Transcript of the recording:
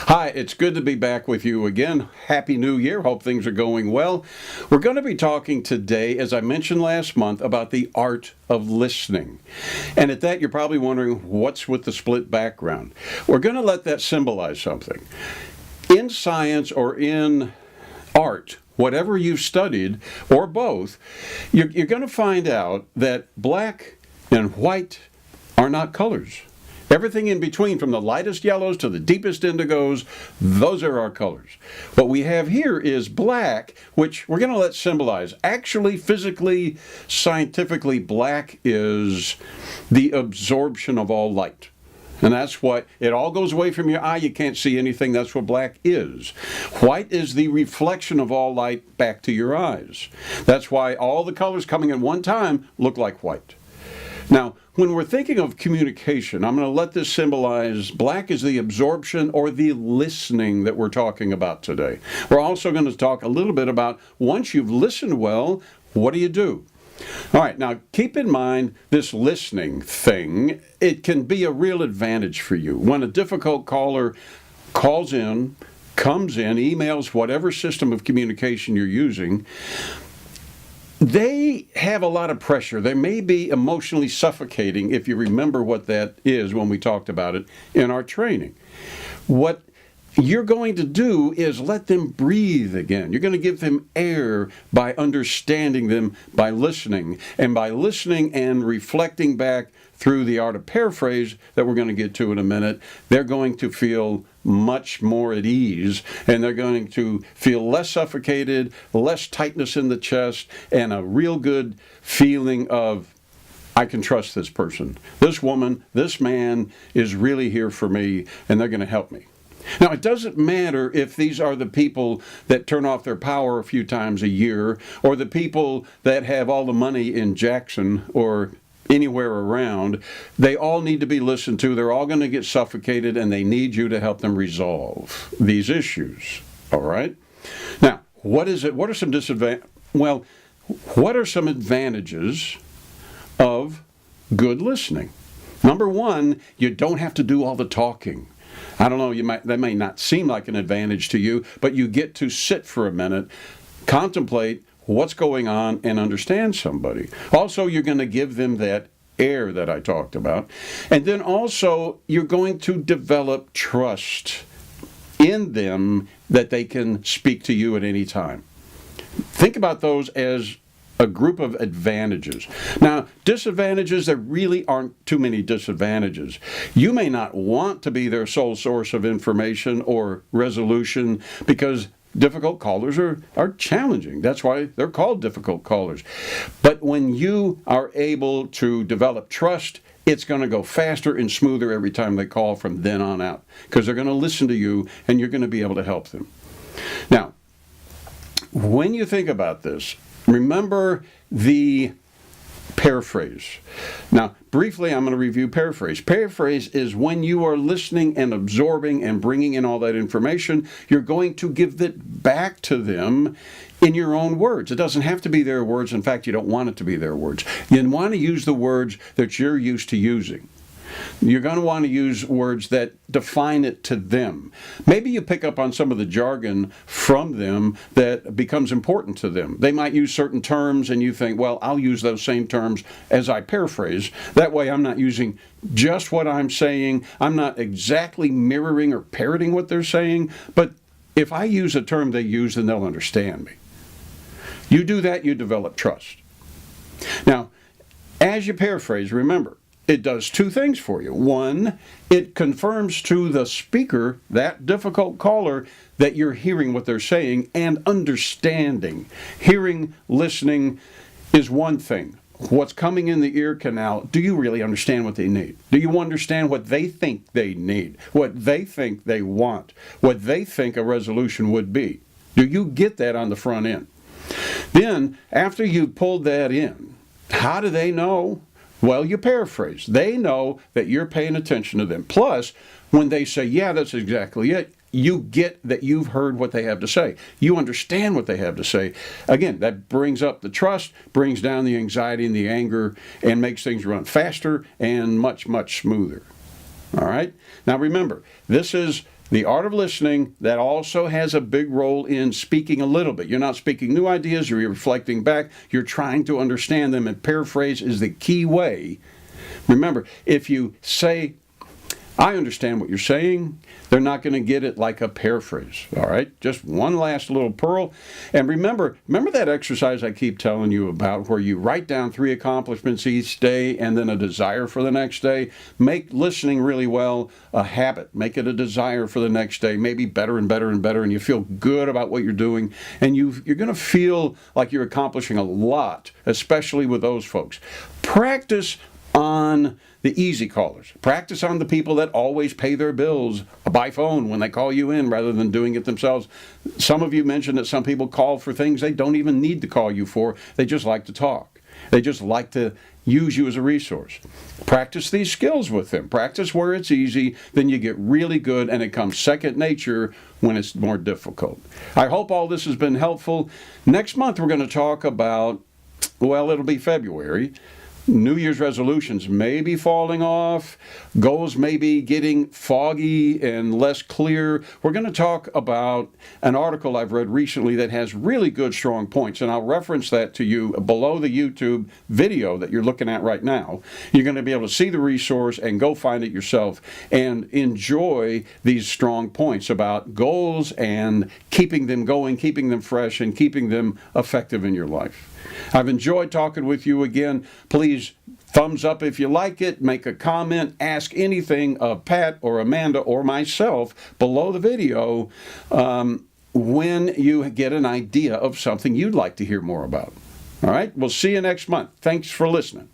Hi, it's good to be back with you again. Happy New Year. Hope things are going well. We're going to be talking today, as I mentioned last month, about the art of listening. And at that, you're probably wondering, what's with the split background? We're going to let that symbolize something. In science or in art, whatever you've studied, or both, you're going to find out that black and white are not colors. Everything in between, from the lightest yellows to the deepest indigos, those are our colors. What we have here is black, which we're going to let symbolize. Actually, physically, scientifically, black is the absorption of all light. And that's what, it all goes away from your eye, you can't see anything, that's what black is. White is the reflection of all light back to your eyes. That's why all the colors coming at one time look like white. Now, when we're thinking of communication, I'm going to let this symbolize black is the absorption or the listening that we're talking about today. We're also going to talk a little bit about once you've listened well, what do you do? All right, now keep in mind this listening thing, it can be a real advantage for you. When a difficult caller calls in, comes in, emails, whatever system of communication you're using, they have a lot of pressure. They may be emotionally suffocating, if you remember what that is when we talked about it in our training. What you're going to do is let them breathe again. You're going to give them air by understanding them, by listening. And by listening and reflecting back through the art of paraphrase that we're going to get to in a minute, they're going to feel much more at ease, and they're going to feel less suffocated, less tightness in the chest, and a real good feeling of, I can trust this person. This woman, this man is really here for me, and they're going to help me. Now, it doesn't matter if these are the people that turn off their power a few times a year, or the people that have all the money in Jackson or anywhere around. They all need to be listened to. They're all going to get suffocated, and they need you to help them resolve these issues. All right? Now, what is it? What are some disadvantages? Well, what are some advantages of good listening? Number one, you don't have to do all the talking. I don't know, that may not seem like an advantage to you, but you get to sit for a minute, contemplate what's going on, and understand somebody. Also, you're going to give them that air that I talked about. And then also, you're going to develop trust in them that they can speak to you at any time. Think about those as a group of advantages. Now, disadvantages, there really aren't too many disadvantages. You may not want to be their sole source of information or resolution because difficult callers are challenging. That's why they're called difficult callers. But when you are able to develop trust, it's going to go faster and smoother every time they call from then on out, because they're going to listen to you and you're going to be able to help them. Now, when you think about this, remember the paraphrase. Now, briefly, I'm going to review paraphrase. Paraphrase is when you are listening and absorbing and bringing in all that information, you're going to give it back to them in your own words. It doesn't have to be their words. In fact, you don't want it to be their words. You want to use the words that you're used to using. You're going to want to use words that define it to them. Maybe you pick up on some of the jargon from them that becomes important to them. They might use certain terms and you think, well, I'll use those same terms as I paraphrase. That way I'm not using just what I'm saying. I'm not exactly mirroring or parroting what they're saying. But if I use a term they use, then they'll understand me. You do that, you develop trust. Now, as you paraphrase, remember, it does two things for you. One, it confirms to the speaker, that difficult caller, that you're hearing what they're saying and understanding. Hearing, listening is one thing. What's coming in the ear canal, do you really understand what they need? Do you understand what they think they need? What they think they want? What they think a resolution would be? Do you get that on the front end? Then, after you've pulled that in, how do they know? Well, you paraphrase. They know that you're paying attention to them. Plus, when they say, yeah, that's exactly it, you get that you've heard what they have to say. You understand what they have to say. Again, that brings up the trust, brings down the anxiety and the anger, and makes things run faster and much, much smoother. All right? Now remember, this is The art of listening, that also has a big role in speaking a little bit. You're not speaking new ideas, you're reflecting back, you're trying to understand them, and paraphrase is the key way. Remember, if you say, I understand what you're saying, they're not going to get it like a paraphrase. All right? Just one last little pearl. And remember that exercise I keep telling you about where you write down 3 accomplishments each day and then a desire for the next day? Make listening really well a habit. Make it a desire for the next day, maybe better and better and better, and you feel good about what you're doing. And you're going to feel like you're accomplishing a lot, especially with those folks. Practice on the easy callers. Practice on the people that always pay their bills by phone when they call you in rather than doing it themselves. Some of you mentioned that some people call for things they don't even need to call you for. They just like to talk. They just like to use you as a resource. Practice these skills with them. Practice where it's easy, then you get really good, and it comes second nature when it's more difficult. I hope all this has been helpful. Next month we're going to talk about, well, it'll be February. New Year's resolutions may be falling off. Goals may be getting foggy and less clear. We're going to talk about an article I've read recently that has really good, strong points, and I'll reference that to you below the YouTube video that you're looking at right now. You're going to be able to see the resource and go find it yourself and enjoy these strong points about goals and keeping them going, keeping them fresh, and keeping them effective in your life. I've enjoyed talking with you again. Please thumbs up if you like it. Make a comment. Ask anything of Pat or Amanda or myself below the video when you get an idea of something you'd like to hear more about. All right? We'll see you next month. Thanks for listening.